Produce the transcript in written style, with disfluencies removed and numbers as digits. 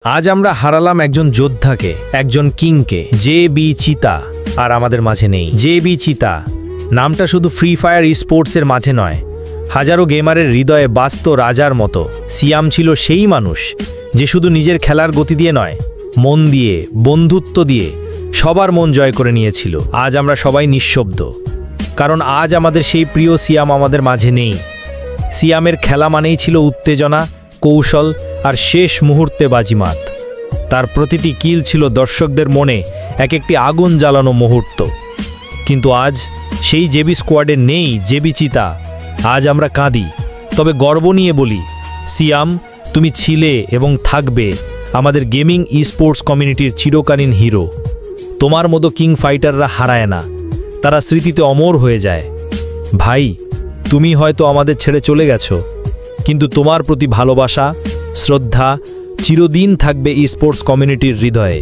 আজ আমরা হারালাম একজন যোদ্ধাকে, একজন কিংকে। জে.বি. চিতা আর আমাদের মাঝে নেই। জে.বি. চিতা নামটা শুধু ফ্রি ফায়ার স্পোর্টসের মাঝে নয়, হাজারো গেমারের হৃদয়ে বাস্ত রাজার মতো। সিয়াম ছিল সেই মানুষ যে শুধু নিজের খেলার গতি দিয়ে নয়, মন দিয়ে, বন্ধুত্ব দিয়ে সবার মন জয় করে নিয়েছিল। আজ আমরা সবাই নিঃশব্দ, কারণ আজ আমাদের সেই প্রিয় সিয়াম আমাদের মাঝে নেই। সিয়ামের খেলা মানেই ছিল উত্তেজনা, কৌশল আর শেষ মুহূর্তে বাজিমাত। তার প্রতিটি কিল ছিল দর্শকদের মনে এক একটি আগুন জ্বালানো মুহূর্ত। কিন্তু আজ সেই জেবি স্কোয়াডে নেই জেবি চিতা। আজ আমরা কাঁদি, তবে গর্ব নিয়ে বলি, সিয়াম, তুমি ছিলে এবং থাকবে আমাদের গেমিং স্পোর্টস কমিউনিটির চিরকালীন হিরো। তোমার মতো কিং ফাইটাররা হারায় না, তারা স্মৃতিতে অমর হয়ে যায়। ভাই, তুমি হয়তো আমাদের ছেড়ে চলে গেছো, কিন্তু তোমার প্রতি ভালোবাসা, শ্রদ্ধা চিরদিন থাকবে স্পোর্টস কমিউনিটির হৃদয়ে।